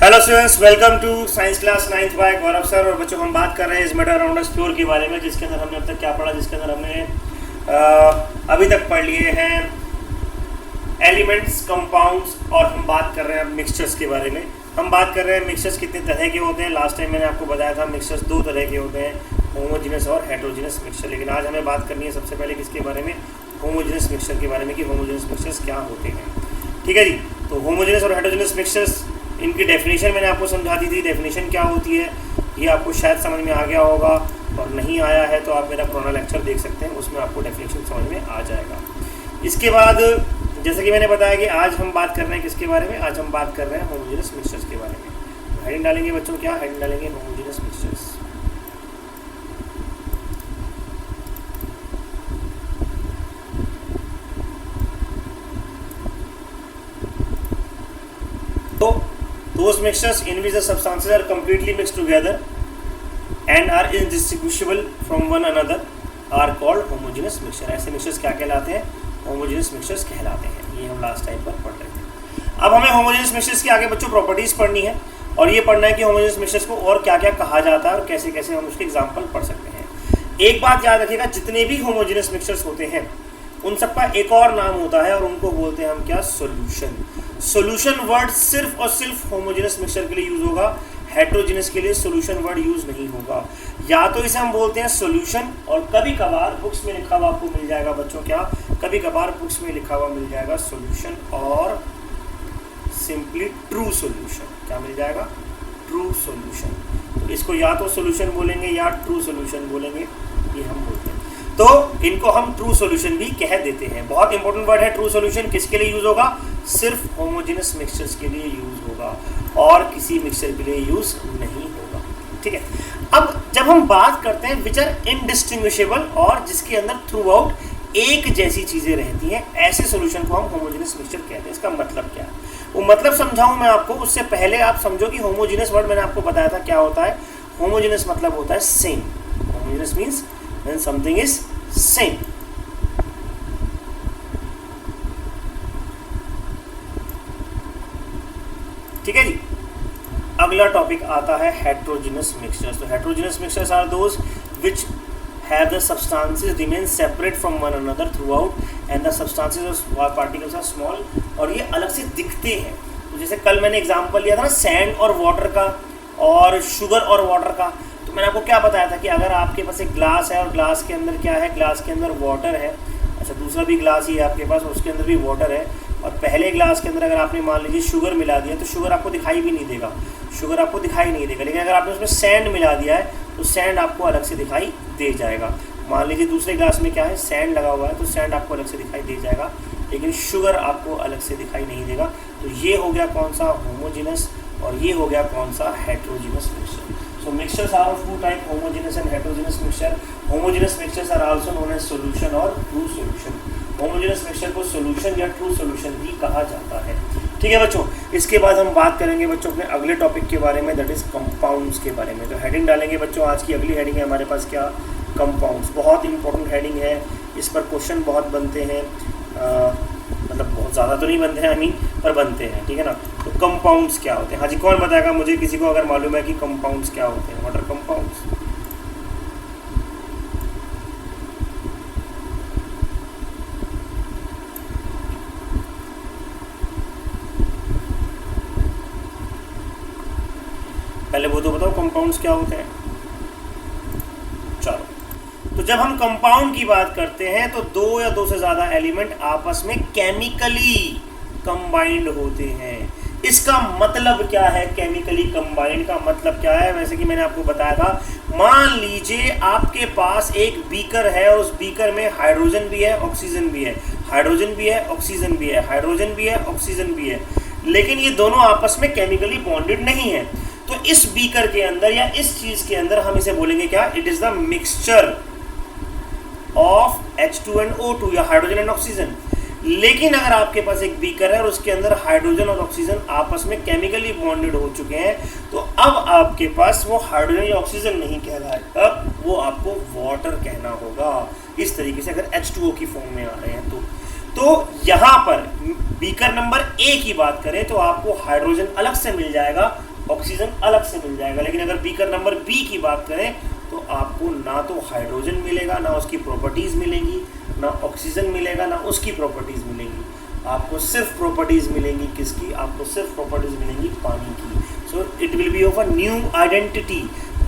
Hello students, welcome to science class 9th by Gaurav sir. और बच्चों हम बात कर रहे हैं इस मेटर अराउंड अस फ्लोर के बारे में, जिसके अंदर हमने अब तक क्या पढ़ा, जिसके अंदर हमने अभी तक पढ़ लिए हैं एलिमेंट्स, कंपाउंड्स, और हम बात कर रहे हैं मिक्सचर्स के बारे में। हम बात कर रहे हैं मिक्सचर्स कितने तरह के होते हैं। लास्ट टाइम मैंने आपको बताया था मिक्सचर्स दो तरह के होते हैं, होमोजेनस और हेटेरोजेनस मिक्सचर। लेकिन आज हमें बात करनी है सबसे पहले किसके बारे में, होमोजेनस मिक्सचर के बारे में, कि होमोजेनस मिक्सचर्स क्या होते हैं। ठीक है जी। तो होमोजेनस और हेटेरोजेनस मिक्सचर्स, इनकी डेफिनेशन मैंने आपको समझा दी थी। डेफिनेशन क्या होती है ये आपको शायद समझ में आ गया होगा, और नहीं आया है तो आप मेरा पुराना लेक्चर देख सकते हैं, उसमें आपको डेफिनेशन समझ में आ जाएगा। इसके बाद जैसे कि मैंने बताया कि आज हम बात कर रहे हैं किसके बारे में, आज हम बात कर रहे हैं होमोजेनस मिक्सचर्स के बारे में। तो हेडिंग डालेंगे बच्चों, क्या हेडिंग डालेंगे, होमोजेनस मिक्सचर्स। तो those mixtures in which the substances are completely mixed together and are indistinguishable from one another are called homogeneous mixture। ऐसे मिक्सचर्स क्या कहलाते हैं, होमोजेनस मिक्सचर्स कहलाते हैं। ये हम लास्ट टाइम पर पढ़ रहे थे। अब हमें होमोजेनस मिक्सचर्स के आगे बच्चों प्रॉपर्टीज पढ़नी है, और ये पढ़ना है कि होमोजेनस मिक्सचर्स को और क्या क्या कहा जाता है और कैसे कैसे हम उसके एग्जाम्पल पढ़ सकते हैं। एक बात याद रखिएगा, जितने भी होमोजेनस मिक्सचर्स होते हैं उन सबका एक और नाम होता है, और उनको बोलते हैं हम क्या, सोल्यूशन। सोल्यूशन वर्ड सिर्फ और सिर्फ होमोजेनस मिक्सचर के लिए यूज होगा, हेटेरोजेनस के लिए सोल्यूशन वर्ड यूज नहीं होगा। या तो इसे हम बोलते हैं सोल्यूशन, और कभी कभार बुक्स में लिखा हुआ आपको मिल जाएगा बच्चों, क्या, कभी कभार बुक्स में लिखा हुआ मिल जाएगा सोल्यूशन, और सिंपली ट्रू सोल्यूशन। क्या मिल जाएगा, ट्रू सोल्यूशन। तो इसको या तो सोल्यूशन बोलेंगे या ट्रू सोल्यूशन बोलेंगे, ये हम बोलते हैं। तो इनको हम ट्रू सॉल्यूशन भी कह देते हैं। बहुत इंपॉर्टेंट वर्ड है ट्रू सॉल्यूशन। किसके लिए यूज होगा, सिर्फ होमोजेनस मिक्सचर्स के लिए यूज होगा, और किसी मिक्सचर के लिए यूज नहीं होगा। ठीक है। अब जब हम बात करते हैं विच आर इनडिस्टिंग्विशेबल, और जिसके अंदर थ्रू आउट एक जैसी चीजें रहती हैं, ऐसे सॉल्यूशन को हम होमोजेनस मिक्सचर कहते हैं। इसका मतलब क्या है, वो मतलब समझाऊं मैं आपको, उससे पहले आप समझो कि होमोजेनस वर्ड मैंने आपको बताया था क्या होता है। होमोजेनस मतलब होता है same. Homogeneous means when something is same। ठीक है जी। अगला टॉपिक आता है हेटेरोजेनस मिक्सचर्स। तो heterogeneous mixtures are those which have the substances remain separate from one another throughout and the substances or particles are small, और ये अलग से दिखते हैं। तो जैसे कल मैंने एग्जांपल लिया था ना सैंड और वाटर का, और शुगर और वाटर का। तो मैंने आपको क्या बताया था कि अगर आपके पास एक ग्लास है और ग्लास के अंदर क्या है, ग्लास के अंदर वाटर है, अच्छा दूसरा भी ग्लास ही है आपके पास, उसके अंदर भी वाटर है, और पहले ग्लास के अंदर अगर आपने मान लीजिए शुगर मिला दिया तो शुगर आपको दिखाई भी नहीं देगा, शुगर आपको दिखाई नहीं देगा। लेकिन अगर आपने उसमें सैंड मिला दिया है तो सैंड आपको अलग से दिखाई दे जाएगा। मान लीजिए दूसरे ग्लास में क्या है, सैंड लगा हुआ है, तो सैंड आपको अलग से दिखाई दे जाएगा, लेकिन शुगर आपको अलग से दिखाई नहीं देगा। तो ये हो गया कौन सा, होमोजेनस, और ये हो गया कौन सा, heterogeneous mixture. So mixtures are of two type, homogeneous and heterogeneous mixture. Homogeneous mixtures are also known as solution और true solution. Homogeneous mixture को solution या true solution भी कहा जाता है। ठीक है बच्चों। इसके बाद हम बात करेंगे बच्चों अपने अगले टॉपिक के बारे में, दैट इज कंपाउंड्स के बारे में। तो हेडिंग डालेंगे बच्चों, आज की अगली हेडिंग है हमारे पास क्या, कंपाउंड्स। बहुत इंपॉर्टेंट हेडिंग है, इस पर क्वेश्चन बहुत बनते हैं, मतलब बहुत ज़्यादा तो नहीं बनते हैं पर बनते हैं। ठीक है ना। तो कंपाउंड्स क्या होते हैं, हाँ जी कौन बताएगा मुझे, किसी को अगर मालूम है कि कंपाउंड्स क्या होते हैं, व्हाट आर कंपाउंड्स। पहले वो तो बताओ कंपाउंड्स क्या होते हैं। चलो, तो जब हम कंपाउंड की बात करते हैं तो दो या दो से ज़्यादा एलिमेंट आपस में केमिकली कंबाइंड होते हैं। इसका मतलब क्या है, केमिकली कंबाइंड का मतलब क्या है, वैसे कि मैंने आपको बताया था, मान लीजिए आपके पास एक बीकर है, और उस बीकर में हाइड्रोजन भी है, ऑक्सीजन भी है, हाइड्रोजन भी है, ऑक्सीजन भी है, हाइड्रोजन भी है, ऑक्सीजन भी है, लेकिन ये दोनों आपस में केमिकली बॉन्डेड नहीं है। तो इस बीकर के अंदर या इस चीज के अंदर हम इसे बोलेंगे क्या, it is the mixture of H2NO2 या हाइड्रोजन एंड ऑक्सीजन। लेकिन अगर आपके पास एक बीकर है और उसके अंदर हाइड्रोजन और ऑक्सीजन आपस में केमिकली बॉन्डेड हो चुके हैं, तो अब आपके पास वो हाइड्रोजन या ऑक्सीजन नहीं कहलाएगा, अब वो आपको वाटर कहना होगा। इस तरीके से अगर H2O की फॉर्म में आ रहे हैं तो यहाँ पर बीकर नंबर ए की बात करें तो आपको हाइड्रोजन अलग से मिल जाएगा, ऑक्सीजन अलग से मिल जाएगा। लेकिन अगर बीकर नंबर बी की बात करें तो आपको ना तो हाइड्रोजन मिलेगा, ना उसकी प्रॉपर्टीज़ मिलेंगी, ना ऑक्सीजन मिलेगा, ना उसकी प्रॉपर्टीज़ मिलेंगी। आपको सिर्फ प्रॉपर्टीज़ मिलेंगी किसकी? आपको सिर्फ प्रॉपर्टीज़ मिलेंगी पानी की। So it will be of a new identity.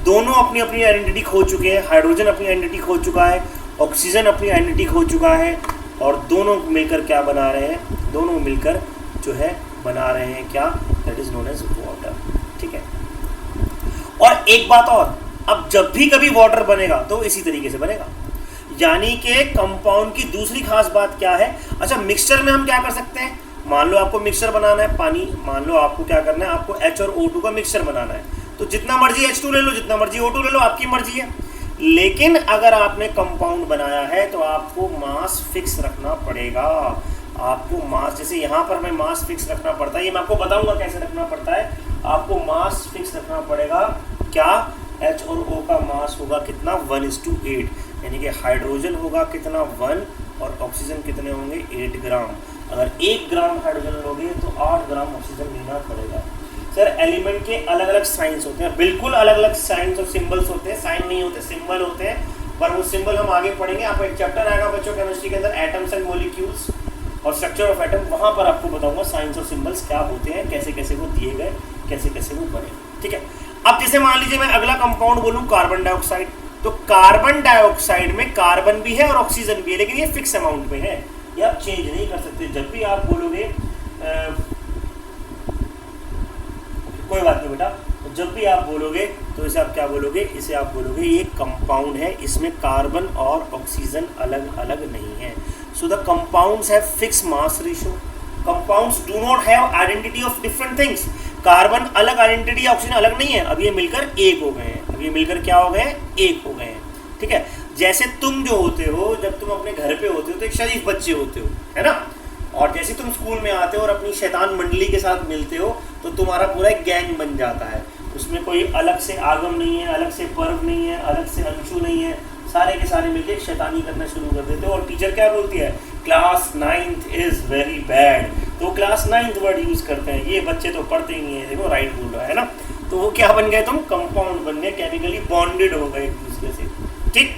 दोनों अपनी अपनी आइडेंटिटी खो चुके हैं। हाइड्रोजन अपनी आइडेंटिटी खो चुका है, ऑक्सीजन अपनी आइडेंटिटी खो चुका है, और दोनों मिलकर क्या बना रहे हैं? दोनों मिलकर जो है बना रहे हैं क्या? That is known as water. ठीक है। और एक बात और, अब जब भी कभी वाटर बनेगा तो इसी तरीके से बनेगा। यानी कि कंपाउंड की दूसरी खास बात क्या है? अच्छा, मिक्सचर में हम क्या कर सकते हैं? मान लो आपको मिक्सचर बनाना है पानी, मान लो आपको क्या करना है? आपको H और O2 का मिक्सचर बनाना है, तो जितना मर्जी H2 ले लो, जितना मर्जी O2 ले लो, आपकी मर्जी है। लेकिन अगर आपने कंपाउंड बनाया है तो आपको मास फिक्स रखना पड़ेगा। आपको मास, जैसे यहाँ पर हमें मास फिक्स रखना पड़ता है, ये मैं आपको बताऊंगा कैसे रखना पड़ता है। आपको मास फिक्स रखना पड़ेगा। क्या? H और O का मास होगा कितना? 1:8। यानी कि हाइड्रोजन होगा कितना? 1, और ऑक्सीजन कितने होंगे? 8 ग्राम। अगर 1 ग्राम हाइड्रोजन लोगे तो 8 ग्राम ऑक्सीजन लेना पड़ेगा। सर, एलिमेंट के अलग अलग साइंस होते हैं, बिल्कुल अलग अलग साइंस और सिंबल्स होते हैं। साइन नहीं होते, सिंबल होते हैं, पर वो सिंबल हम आगे पढ़ेंगे। आपको एक चैप्टर आएगा बच्चों केमिस्ट्री के अंदर, एटम्स एंड मॉलिक्यूल्स और स्ट्रक्चर ऑफ एटम, वहाँ पर आपको बताऊंगा साइंस और सिंबल्स क्या होते हैं, कैसे कैसे वो दिए गए, कैसे कैसे वो बने। ठीक है। अब जैसे मान लीजिए मैं अगला कंपाउंड बोलूँ कार्बन डाइऑक्साइड, तो कार्बन डाइऑक्साइड में कार्बन भी है और ऑक्सीजन भी है, लेकिन ये फिक्स अमाउंट में है, ये आप चेंज नहीं कर सकते। जब भी आप बोलोगे कोई बात नहीं बेटा, तो जब भी आप बोलोगे तो इसे आप क्या बोलोगे? इसे आप बोलोगे ये कंपाउंड है, इसमें कार्बन और ऑक्सीजन अलग अलग नहीं है। So the compounds have fix mass ratio. Compounds do not have identity of different things. Carbon अलग आइडेंटिटी, ऑक्सीजन अलग नहीं है। अब ये मिलकर एक हो गए हैं। अब ये मिलकर क्या हो गए? एक हो गए हैं। ठीक है। जैसे तुम जो होते हो, जब तुम अपने घर पे होते हो तो एक शरीफ बच्चे होते हो, है ना? और जैसे तुम स्कूल में आते हो और अपनी शैतान मंडली के साथ मिलते हो तो तुम्हारा पूरा एक गैंग बन जाता है। उसमें कोई अलग से आगम नहीं है, अलग से पर्व नहीं है, अलग से अंशु नहीं है, सारे के सारे मिलकर शैतानी करना शुरू कर देते हो। और टीचर क्या बोलती है? Class 9th is very bad. तो क्लास 9th वर्ड यूज करते हैं, ये बच्चे तो पढ़ते ही नहीं है, देखो राइट बोल रहा है ना। तो वो क्या बन गए? तुम कंपाउंड बन गए, केमिकली बॉन्डेड हो गए एक दूसरे से। ठीक।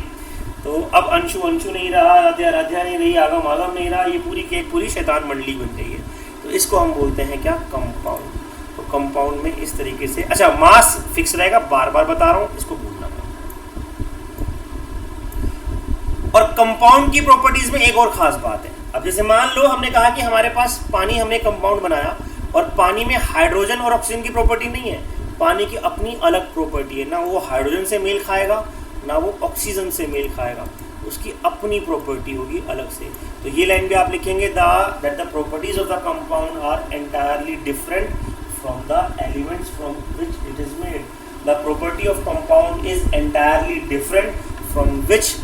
तो अब अंशु अंशु नहीं रहा, राध्या राध्या नहीं रही, आगम आगम नहीं रहा, ये पूरी की एक पूरी शैतान मंडली बन गई है। तो इसको हम बोलते हैं क्या? कंपाउंड। तो कंपाउंड में इस तरीके से, अच्छा मास फिक्स रहेगा, बार बार बता रहा हूँ, इसको भूलना मत। और कंपाउंड की प्रॉपर्टीज में एक और खास बात है। अब जैसे मान लो हमने कहा कि हमारे पास पानी, हमने कंपाउंड बनाया और पानी में हाइड्रोजन और ऑक्सीजन की प्रॉपर्टी नहीं है। पानी की अपनी अलग प्रॉपर्टी है, ना वो हाइड्रोजन से मेल खाएगा ना वो ऑक्सीजन से मेल खाएगा, उसकी अपनी प्रॉपर्टी होगी अलग से। तो ये लाइन भी आप लिखेंगे, that the properties of the compound are entirely different from the elements from which it is made. The property of compound is entirely different from which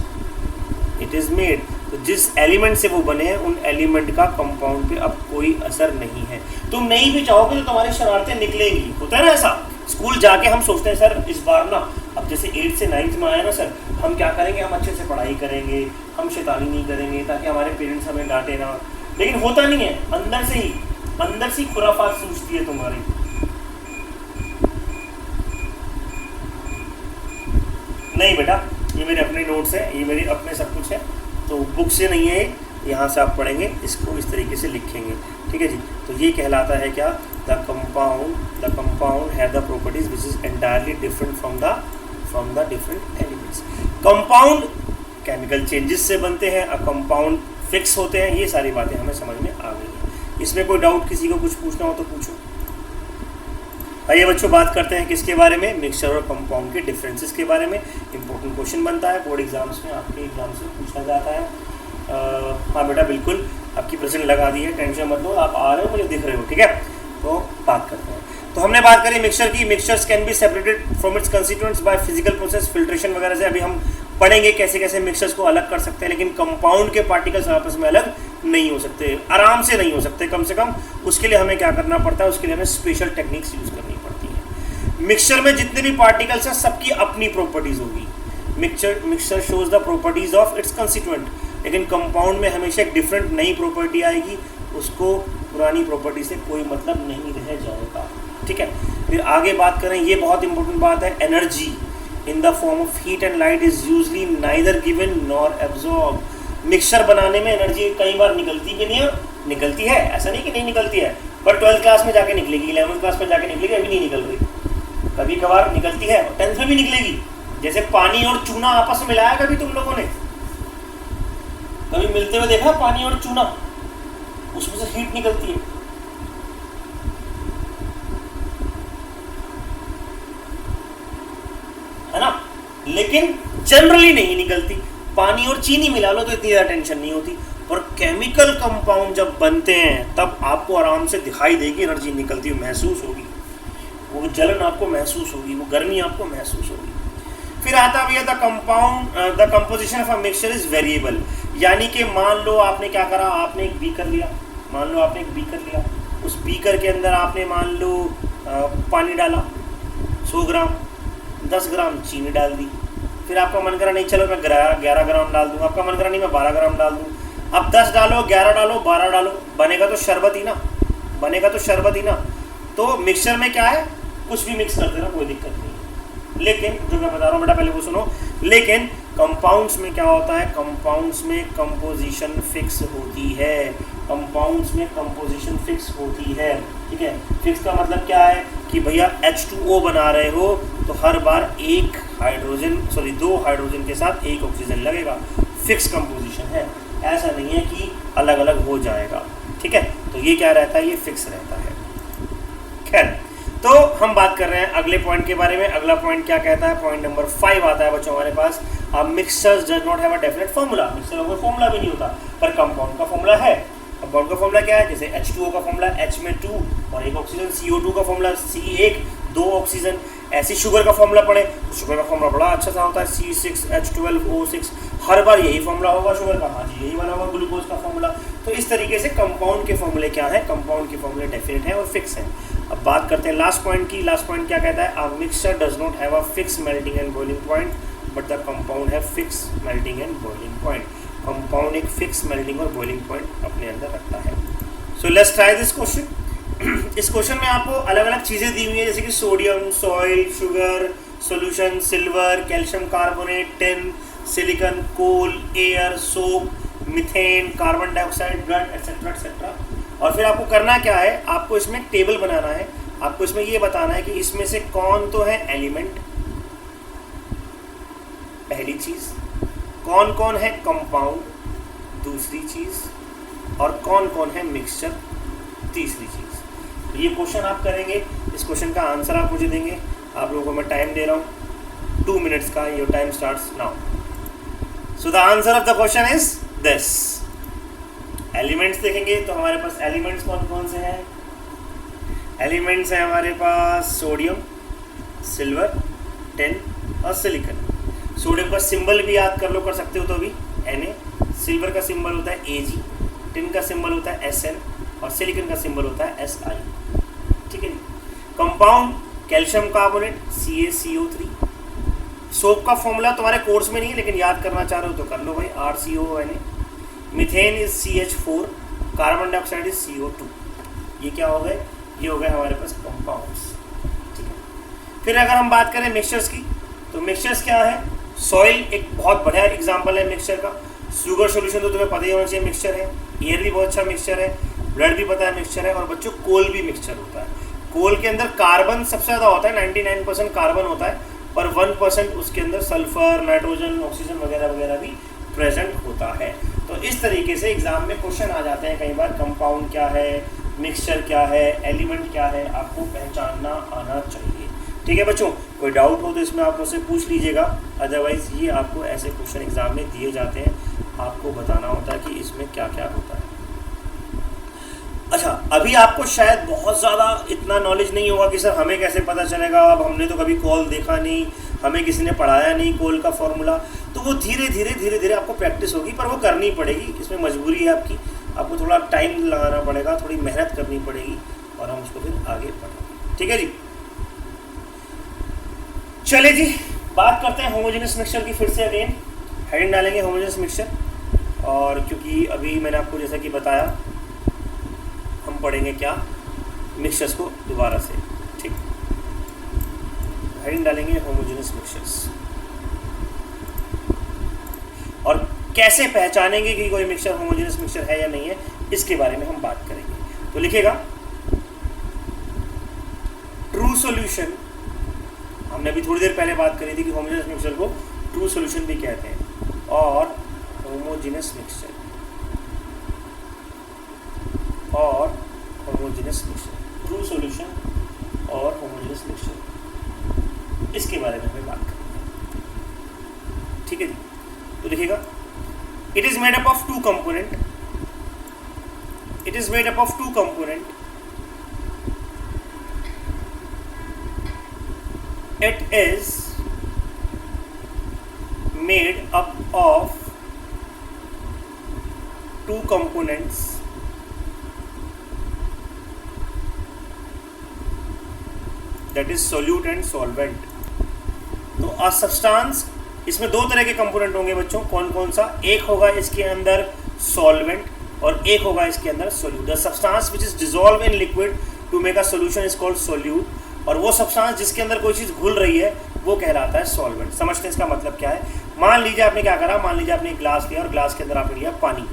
it is made. तो जिस एलिमेंट से वो बने हैं उन एलिमेंट का compound पे अब कोई असर नहीं है। तुम नहीं भी चाहोगे तो तुम्हारी शरारतें निकलेंगी। होता है ना ऐसा, स्कूल जाके हम सोचते हैं सर इस बार ना, अब जैसे 8th से 9th में आया ना सर, हम क्या करेंगे? हम अच्छे से पढ़ाई करेंगे, हम शैतानी नहीं करेंगे ताकि हमारे पेरेंट्स हमें डांटे ना। लेकिन होता नहीं है, अंदर से खुराफात सूझती है तुम्हारी। नहीं बेटा, ये मेरे अपने नोट्स हैं, ये मेरे अपने सब कुछ है, तो बुक से नहीं है, यहाँ से आप पढ़ेंगे, इसको इस तरीके से लिखेंगे। ठीक है जी। तो ये कहलाता है क्या? The compound have the properties which is entirely different from the different elements. Compound chemical changes से बनते हैं, कंपाउंड फिक्स होते हैं। ये सारी बातें हमें समझ में आ गई हैं। इसमें कोई डाउट किसी को कुछ पूछना हो तो पूछो। आइए बच्चों, बात करते हैं किसके बारे में? मिक्सचर और कंपाउंड के डिफरेंसेस के बारे में। इंपॉर्टेंट क्वेश्चन बनता है, बोर्ड एग्जाम्स में आपके एग्जाम से पूछा जाता है। हाँ बेटा, बिल्कुल आपकी प्रेजेंट लगा दी है, टेंशन मत लो, आप आ रहे हो, मुझे दिख रहे हो। ठीक है। तो बात करते हैं। तो हमने बात करी मिक्सचर की। Mixtures can be separated from its constituents by physical process, filtration वगैरह से। अभी हम पढ़ेंगे कैसे कैसे मिक्सचर्स को अलग कर सकते हैं। लेकिन कंपाउंड के पार्टिकल्स आपस में अलग नहीं हो सकते, आराम से नहीं हो सकते। कम से कम उसके लिए हमें क्या करना पड़ता है? उसके लिए हमें स्पेशल टेक्निक्स यूज़ करनी पड़ती है। मिक्सचर में जितने भी पार्टिकल्स हैं सबकी अपनी प्रॉपर्टीज़ होगी। Mixture shows the properties of its constituent. लेकिन कंपाउंड में हमेशा एक डिफरेंट नई प्रॉपर्टी आएगी, उसको पुरानी प्रॉपर्टी से कोई मतलब नहीं रह जाएगा। ठीक है। फिर आगे बात करें, ये बहुत इंपॉर्टेंट बात है, energy in the form of heat and light is usually neither given nor absorb. Mixture बनाने में एनर्जी कई बार निकलती भी नहीं है, निकलती है, ऐसा नहीं कि नहीं निकलती है, पर 12th क्लास में जाके निकलेगी, 11th क्लास में जाके निकलेगी, अभी नहीं निकल रही, कभी कभार निकलती है, 10th में भी निकलेगी। जैसे पानी और चूना आपस में मिलाया कभी तुम लोगों ने, कभी मिलते हुए देखा पानी और चूना, उसमें से हीट निकलती है ना, लेकिन जनरली नहीं निकलती। पानी और चीनी मिला लो तो इतनी ज़्यादा टेंशन नहीं होती, और केमिकल कंपाउंड जब बनते हैं तब आपको आराम से दिखाई देगी, एनर्जी निकलती हुई महसूस होगी, वो जलन आपको महसूस होगी, वो गर्मी आपको महसूस होगी। फिर आता भैया the composition of a mixture is variable, यानी कि मान लो आपने क्या करा, आपने एक बीकर लिया, मान लो आपने एक बीकर लिया, उस बीकर के अंदर आपने मान लो पानी डाला 100 ग्राम, 10 ग्राम चीनी डाल दी, फिर आपका मन करा नहीं चलो मैं 11 ग्राम डाल दूँ, आपका मन करा नहीं मैं 12 ग्राम डाल दूँ। अब 10 डालो, 11 डालो, 12 डालो, बनेगा तो शरबत ही ना, बनेगा तो शरबत ही ना। तो मिक्सचर में क्या है, कुछ भी मिक्स कर देना, कोई दिक्कत नहीं है। लेकिन जो मैं बता रहा हूँ बेटा पहले वो सुनो, लेकिन कंपाउंड्स में क्या होता है, कंपाउंड्स में कंपोजिशन फिक्स होती है, कंपाउंड्स में कंपोजिशन फिक्स होती है, ठीक है। फिक्स का मतलब क्या है कि भैया H2O बना रहे हो तो हर बार 2 हाइड्रोजन के साथ 1 ऑक्सीजन लगेगा, फिक्स कंपोजिशन है, ऐसा नहीं है कि अलग अलग हो जाएगा, ठीक है। तो ये क्या रहता है, ये फिक्स रहता है। खैर, तो हम बात कर रहे हैं अगले पॉइंट के बारे में। अगला पॉइंट क्या कहता है, पॉइंट नंबर 5 आता है बच्चों हमारे पास, mixtures does not have a definite formula. Mixture का कोई फार्मूला भी नहीं होता, पर कंपाउंड का फार्मूला है। कंपाउंड का फार्मूला क्या है, जैसे H2O का फार्मूला H में 2 और 1 ऑक्सीजन, CO2 का फार्मूला C1 2 ऑक्सीजन। ऐसे शुगर का फार्मूला पढ़े तो शुगर का फार्मूला बड़ा अच्छा सा होता है, C6H12O6, हर बार यही फार्मूला होगा शुगर का, हाँ जी यही वाला होगा ग्लूकोज का फार्मूला। तो इस तरीके से कंपाउंड के फार्मूले क्या है, कंपाउंड के फार्मूले डेफिनेट है और फिक्स है। अब बात करते हैं लास्ट पॉइंट की। लास्ट पॉइंट क्या कहता है, a mixture does not have a fix melting and boiling point but the compound have fix melting and boiling point. Compound एक फिक्स मेल्टिंग और बॉइलिंग पॉइंट अपने अंदर रखता है। So let's try this question. इस क्वेश्चन में आपको अलग अलग चीज़ें दी हुई है, जैसे कि sodium, soil, sugar, solution, silver, calcium carbonate, tin, silicon, coal, air, soap, methane, carbon dioxide, blood, etcetera etcetera. और फिर आपको करना क्या है, आपको इसमें टेबल बनाना है, आपको इसमें ये बताना है कि इसमें से कौन तो है एलिमेंट, पहली चीज़, कौन कौन है कंपाउंड, दूसरी चीज़, और कौन कौन है मिक्सचर, तीसरी चीज़। ये क्वेश्चन आप करेंगे, इस क्वेश्चन का आंसर आप मुझे देंगे। आप लोगों को मैं टाइम दे रहा हूँ 2 मिनट्स का, your time starts now. So the answer of the question is this. Elements देखेंगे तो हमारे पास एलिमेंट्स कौन कौन से हैं, एलिमेंट्स हैं हमारे पास सोडियम, सिल्वर, टिन और सिलिकॉन। सोडियम का सिंबल भी याद कर लो, कर सकते हो तो अभी Na, सिल्वर का सिंबल होता है Ag, टिन का सिंबल होता है Sn और सिलिकॉन का सिंबल होता है Si, ठीक है। Compound calcium carbonate CaCO3। Soap का फॉर्मूला तुम्हारे कोर्स में नहीं है, लेकिन याद करना चाह रहे हो तो कर लो भाई, RCONA। Methane is CH4, carbon dioxide is CO2। ये क्या हो गए, ये हो गए हमारे पास कंपाउंड्स, ठीक है। फिर अगर हम बात करें मिक्सचर्स की, तो मिक्सचर्स क्या है, सॉइल एक बहुत बढ़िया एग्जांपल है मिक्सचर का। शुगर सॉल्यूशन तो तुम्हें पता ही होना चाहिए मिक्सचर है, एयर भी बहुत अच्छा मिक्सचर है, ब्लड भी पता है मिक्सचर है, और बच्चों कोल भी मिक्सचर होता है। कोल के अंदर कार्बन सबसे ज़्यादा होता है, 99% कार्बन होता है, पर 1% उसके अंदर सल्फर, नाइट्रोजन, ऑक्सीजन वगैरह वगैरह भी प्रेजेंट होता है। तो इस तरीके से एग्जाम में क्वेश्चन आ जाते हैं कई बार, कंपाउंड क्या है, मिक्सचर क्या है, एलिमेंट क्या है, आपको पहचानना आना चाहिए, ठीक है बच्चों। कोई डाउट हो तो इसमें आप मुझसे पूछ लीजिएगा, अदरवाइज़ ये आपको ऐसे क्वेश्चन एग्जाम में दिए जाते हैं, आपको बताना होता है कि इसमें क्या क्या होता है। अच्छा, अभी आपको शायद बहुत ज़्यादा इतना नॉलेज नहीं होगा कि सर हमें कैसे पता चलेगा, अब हमने तो कभी कॉल देखा नहीं, हमें किसी ने पढ़ाया नहीं कोल का फॉर्मूला। तो वो धीरे धीरे आपको प्रैक्टिस होगी, पर वो करनी पड़ेगी, इसमें मजबूरी है आपकी, आपको थोड़ा टाइम लगाना पड़ेगा, थोड़ी मेहनत करनी पड़ेगी, और हम उसको फिर आगे बढ़ेंगे, ठीक है जी। चले जी, बात करते हैं होमोजेनस मिक्सचर की। फिर से अगेन हेडिंग डालेंगे होमोजेनस मिक्सचर, और क्योंकि अभी मैंने आपको जैसा कि बताया हम पढ़ेंगे क्या, मिक्सचर्स को दोबारा से। ठीक, हेडिंग डालेंगे होमोजेनस मिक्सचर्स। और कैसे पहचानेंगे कि कोई मिक्सचर होमोजेनस मिक्सचर है या नहीं है, इसके बारे में हम बात करेंगे। तो लिखेगा ट्रू सॉल्यूशन, हमने अभी थोड़ी देर पहले बात करी थी कि होमोजेनस मिक्सचर को ट्रू सॉल्यूशन भी कहते हैं, और होमोजेनस मिक्सचर और होमोजेनस मिक्सचर, ट्रू सॉल्यूशन और होमोजेनस मिक्सचर, इसके बारे में हमें बात करनी है। ठीक है जी, तो लिखिएगा it is made up of two component, it is made up of two component, it is made up of two components that is solute and solvent। तो a substance, इसमें दो तरह के कंपोनेंट होंगे बच्चों, कौन कौन सा, एक होगा इसके अंदर सॉल्वेंट और एक होगा इसके अंदर solute. The substance which is dissolve in liquid to make a solution is called solute, और वो सब्सटेंस जिसके अंदर कोई चीज़ घुल रही है वो कहलाता है सॉल्वेंट। समझते हैं इसका मतलब क्या है। मान लीजिए आपने क्या करा, मान लीजिए आपने एक ग्लास लिया और ग्लास के अंदर आपने लिया पानी,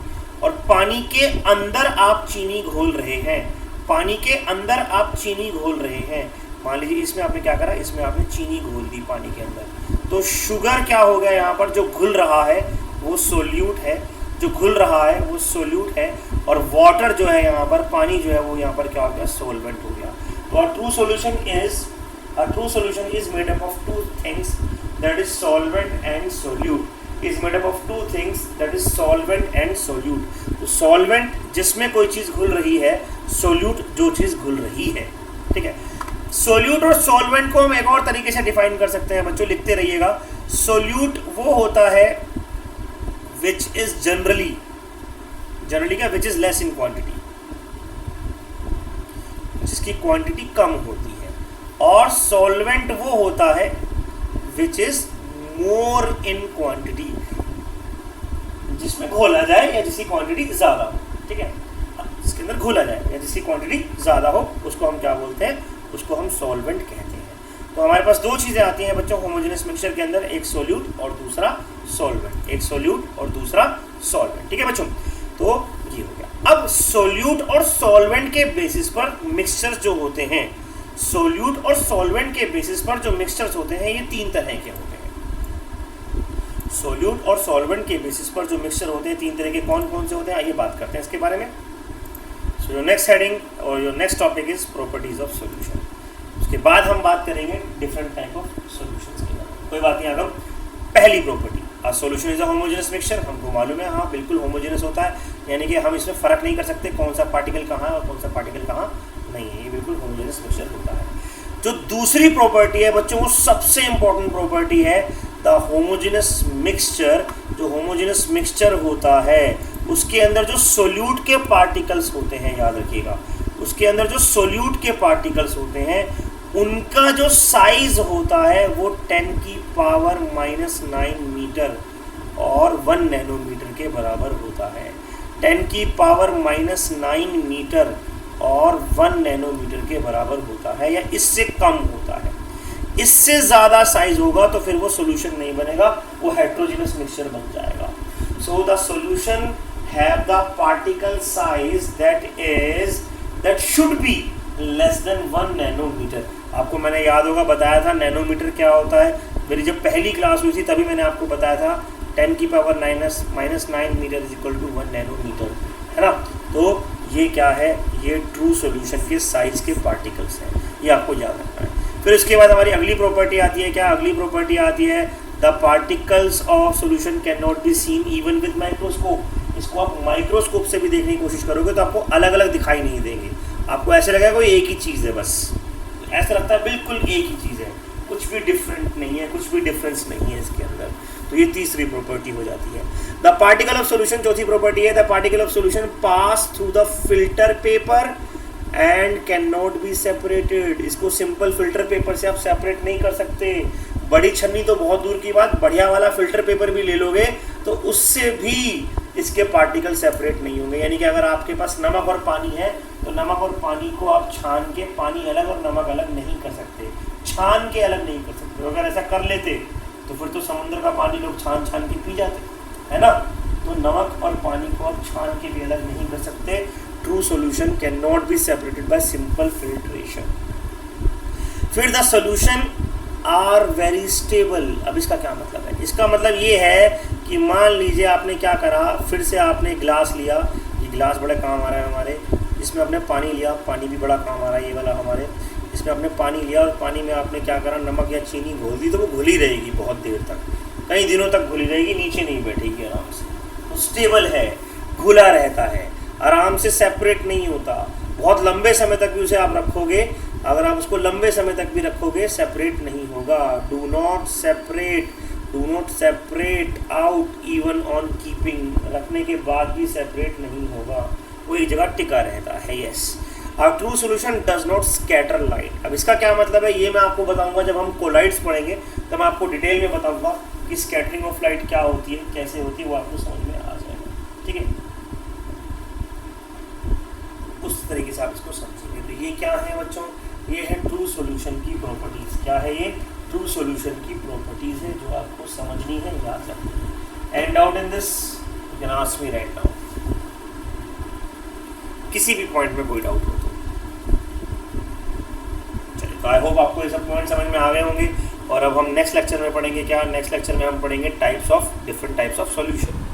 और पानी के अंदर आप चीनी घोल रहे हैं, पानी के अंदर आप चीनी घोल रहे हैं। मान लीजिए इसमें आपने क्या करा, इसमें आपने चीनी घोल दी पानी के अंदर, तो शुगर क्या हो गया यहाँ पर, जो घुल रहा है वो सोल्यूट है, जो घुल रहा है वो सोल्यूट है, और वाटर जो है यहाँ पर, पानी जो है वो यहाँ पर क्या हो गया, सोलवेंट हो गया। तो a true solution is made up of two things, that is solvent and solute, is made up of two things, that is solvent and solute। तो solvent जिसमें कोई चीज़ घुल रही है, solute जो चीज़ घुल रही है। ठीक है, solute और solvent को हम एक और तरीके से डिफाइन कर सकते हैं बच्चों, लिखते रहिएगा। solute वो होता है which is generally क्या, which is less in quantity, जिसकी क्वांटिटी कम होती है, और सॉल्वेंट वो होता है which is more in quantity, जिसमें घोला जाए या जिसकी क्वांटिटी ज़्यादा हो। ठीक है, जिसके अंदर घोला जाए या जिसकी क्वांटिटी ज़्यादा हो उसको हम क्या बोलते हैं, उसको हम सॉल्वेंट कहते हैं। तो हमारे पास दो चीज़ें आती हैं बच्चों होमोजेनस मिक्सचर के अंदर, एक सोल्यूट और दूसरा सॉल्वेंट, एक सोल्यूट और दूसरा सॉल्वेंट। ठीक है बच्चों, तो ये हो गया। अब सोल्यूट और सॉल्वेंट के बेसिस पर मिक्सचर्स जो होते हैं, सोल्यूट और सॉल्वेंट के बेसिस पर जो मिक्सचर्स होते हैं ये तीन तरह के होते हैं। सोल्यूट और सॉल्वेंट के बेसिस पर जो मिक्सचर होते हैं तीन तरह के, कौन कौन से होते हैं, आइए बात करते हैं इसके बारे में। सो योर नेक्स्ट हेडिंग और your next topic is properties of solution. उसके बाद हम बात करेंगे डिफरेंट टाइप ऑफ सोल्यूशंस के बारे में। कोई बात नहीं, अगर पहली property, solution is a homogeneous mixture, हमको मालूम है, हाँ बिल्कुल होमोजेनस होता है, यानी कि हम इसमें फ़र्क नहीं कर सकते कौन सा पार्टिकल कहाँ है और कौन सा पार्टिकल कहाँ नहीं है, ये बिल्कुल होमोजेनस मिक्सचर होता है। जो दूसरी प्रॉपर्टी है बच्चों, वो सबसे इंपॉर्टेंट प्रॉपर्टी है, द होमोजेनस मिक्सचर। जो होमोजेनस मिक्सचर होता है उसके अंदर जो सोल्यूट के पार्टिकल्स होते हैं, याद रखिएगा, उसके अंदर जो सोल्यूट के पार्टिकल्स होते हैं उनका जो साइज होता है वो 10⁻⁹ मीटर और 1 नैनोमीटर के बराबर होता है। 10⁻⁹ मीटर और 1 नैनोमीटर के बराबर होता है, या इससे कम होता है। इससे ज़्यादा साइज होगा तो फिर वो सोल्यूशन नहीं बनेगा, वो हेट्रोजेनस मिक्सचर बन जाएगा। So the solution have the particle size that should be less than 1 nanometre. आपको मैंने याद होगा बताया था नैनोमीटर क्या होता है, मेरी जब पहली क्लास हुई थी तभी मैंने आपको बताया था 10⁻⁹ metre is equal to 1 nanometre, है ना। तो ये क्या है, ये ट्रू सॉल्यूशन के साइज के पार्टिकल्स हैं, ये आपको याद रखना है। फिर उसके बाद हमारी अगली प्रॉपर्टी आती है, क्या अगली प्रॉपर्टी आती है, the particles of solution can not be seen even with microscope. इसको आप माइक्रोस्कोप से भी देखने की कोशिश करोगे तो आपको अलग अलग दिखाई नहीं देंगे, आपको ऐसे लगेगा कोई एक ही चीज़ है, बस ऐसा लगता है बिल्कुल एक ही चीज़ है, कुछ भी डिफरेंट नहीं है, कुछ भी डिफरेंस नहीं है इसके अंदर। तो ये तीसरी प्रॉपर्टी हो जाती है। द पार्टिकल ऑफ सॉल्यूशन चौथी प्रॉपर्टी है, the particle of solution pass through the filter paper and can not be separated. इसको सिंपल फिल्टर पेपर से आप सेपरेट नहीं कर सकते, बड़ी छन्नी तो बहुत दूर की बात, बढ़िया वाला फिल्टर पेपर भी ले लोगे तो उससे भी इसके पार्टिकल सेपरेट नहीं होंगे। यानी कि अगर आपके पास नमक और पानी है तो नमक और पानी को आप छान के, पानी अलग और नमक अलग नहीं कर सकते, छान के अलग नहीं कर सकते। अगर ऐसा कर लेते तो फिर तो समुद्र का पानी लोग छान छान के पी जाते, है ना। तो नमक और पानी को आप छान के भी अलग नहीं कर सकते। True solution can not be separated by simple filtration. फिर the solution are very stable. अब इसका क्या मतलब है? इसका मतलब ये है कि मान लीजिए आपने क्या करा, फिर से आपने गिलास लिया, ये गिलास बड़े काम आ रहा है हमारे, इसमें आपने पानी लिया, पानी भी बड़ा काम आ रहा है ये वाला हमारे, इसमें आपने पानी लिया और पानी में आपने क्या करा, नमक या चीनी घोल दी, तो वो घुली रहेगी बहुत देर तक, कई दिनों तक घुली रहेगी, नीचे नहीं बैठेगी आराम से, तो स्टेबल है, घुला रहता है, आराम से सेपरेट नहीं होता। बहुत लंबे समय तक भी उसे आप रखोगे, अगर आप उसको लंबे समय तक भी रखोगे सेपरेट नहीं होगा। Do not separate out even on keeping, रखने के बाद भी सेपरेट नहीं होगा, वो एक जगह टिका रहता है। Yes, a true solution does not scatter light. अब इसका क्या मतलब है ये मैं आपको बताऊंगा जब हम कोलाइड्स पढ़ेंगे, तब मैं आपको डिटेल में बताऊंगा कि स्कैटरिंग ऑफ लाइट क्या होती है, कैसे होती है, वो आपको समझ में आ जाएगा, ठीक है। उस तरीके से आप इसको समझेंगे। तो ये क्या है बच्चों, ये है ट्रू सॉल्यूशन की प्रॉपर्टीज। क्या है ये? ट्रू सॉल्यूशन की प्रॉपर्टीज है जो आपको समझनी है, याद रखनी है। And doubt in this you can ask me right now, किसी भी पॉइंट में कोई डाउट हो तो। चलिए, तो आई होप आपको ये सब पॉइंट समझ में आ गए होंगे। और अब हम नेक्स्ट लेक्चर में पढ़ेंगे क्या? नेक्स्ट लेक्चर में हम पढ़ेंगे डिफरेंट टाइप्स ऑफ सॉल्यूशन।